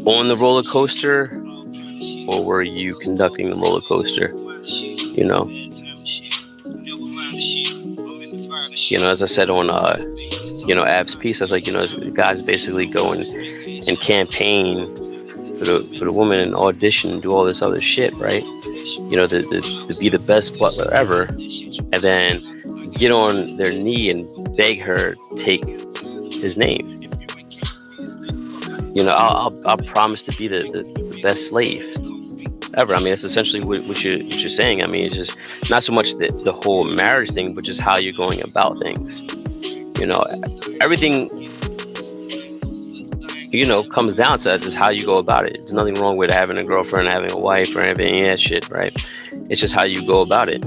on the roller coaster, or were you conducting the roller coaster? You know, as I said on Ab's piece, I was like, guys basically go and campaign for the woman and audition and do all this other shit, right? To be the best butler ever, and then get on their knee and beg her to take his name. I'll promise to be the best slave ever. I mean, that's essentially what you're saying. I mean, it's just not so much the whole marriage thing, but just how you're going about things. Everything comes down to just how you go about it. There's nothing wrong with having a girlfriend, having a wife, or having any of that shit, right? It's just how you go about it.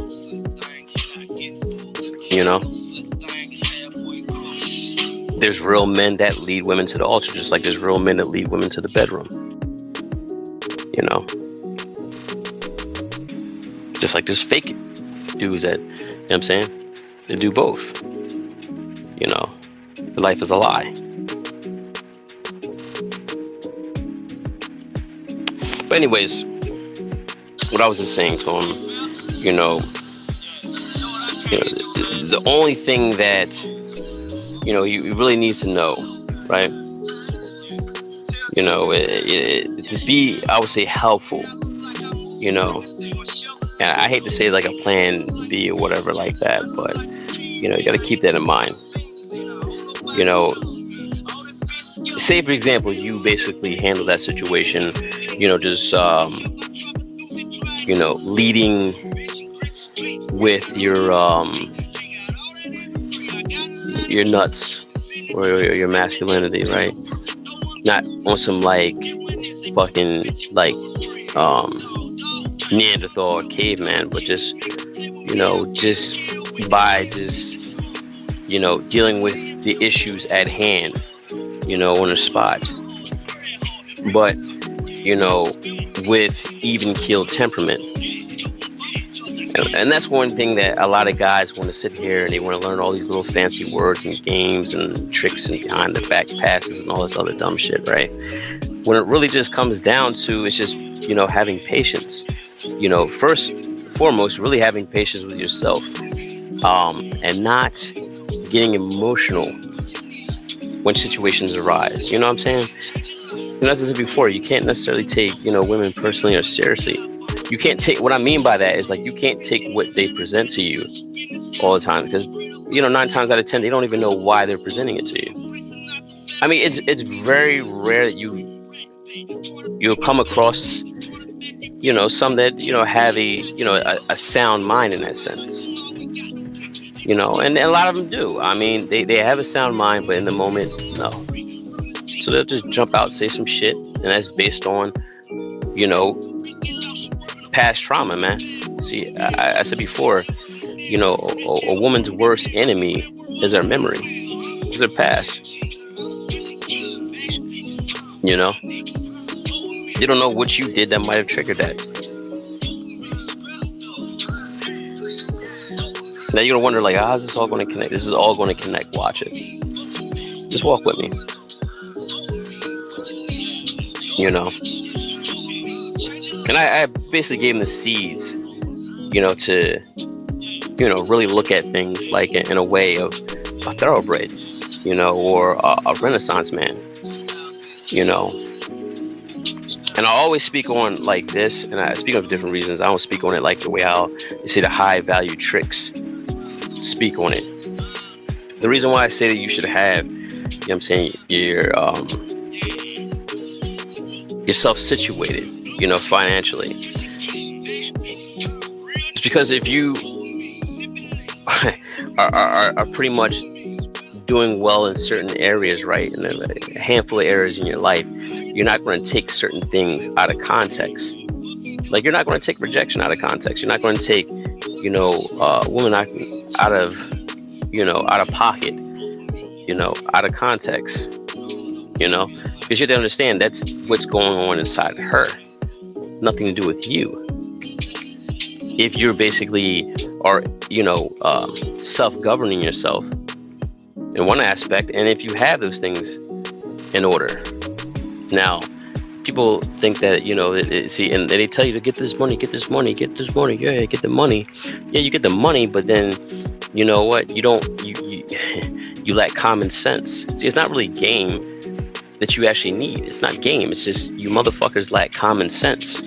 There's real men that lead women to the altar, just like there's real men that lead women to the bedroom. Just like there's fake dudes that, what I'm saying? They do both. Life is a lie. But anyways, what I was just saying to him, the only thing that you really need to know, right? To be, I would say, helpful. And I hate to say like a plan B or whatever like that, but you got to keep that in mind. Say for example, you basically handle that situation, just leading with your nuts or your masculinity, right? Not on some like fucking like Neanderthal or caveman, but just by dealing with the issues at hand, on the spot. But with even keeled temperament. And that's one thing that a lot of guys want to sit here and they want to learn all these little fancy words and games and tricks and behind the back passes and all this other dumb shit, right? When it really just comes down to, it's just, having patience. First and foremost, really having patience with yourself, and not getting emotional when situations arise. You know what I'm saying? As I said before, you can't necessarily take, women personally or seriously. You can't take, what I mean by that is like, you can't take what they present to you all the time, because 9 times out of 10 they don't even know why they're presenting it to you. I mean, it's very rare that you'll come across some that have a sound mind in that sense, and a lot of them do. I mean, they have a sound mind, but in the moment, no. So they'll just jump out, say some shit, and that's based on past trauma, man. See, I said before, a woman's worst enemy is her memory, is her past. You don't know what you did that might have triggered that. Now you're gonna wonder, like, how's this all going to connect? This is all going to connect. Watch it. Just walk with me. And I basically gave him the seeds, to really look at things like in a way of a thoroughbred, or a Renaissance man, And I always speak on like this, and I speak of different reasons. I don't speak on it like the way how you say the high value tricks speak on it. The reason why I say that you should have, yourself situated, financially. It's because if you are pretty much doing well in certain areas, right, in a handful of areas in your life, you're not going to take certain things out of context. Like, you're not going to take rejection out of context. You're not going to take, women out of pocket, out of context, because you have to understand that's what's going on inside her. Nothing to do with you. If you're basically are, self-governing yourself in one aspect, and if you have those things in order. Now, people think that, you know, see, and they tell you to get this money, yeah, get the money. Yeah, you get the money, but then, you know what? You don't, you lack common sense. See, it's not really game that you actually need. It's not game. It's just you motherfuckers lack common sense.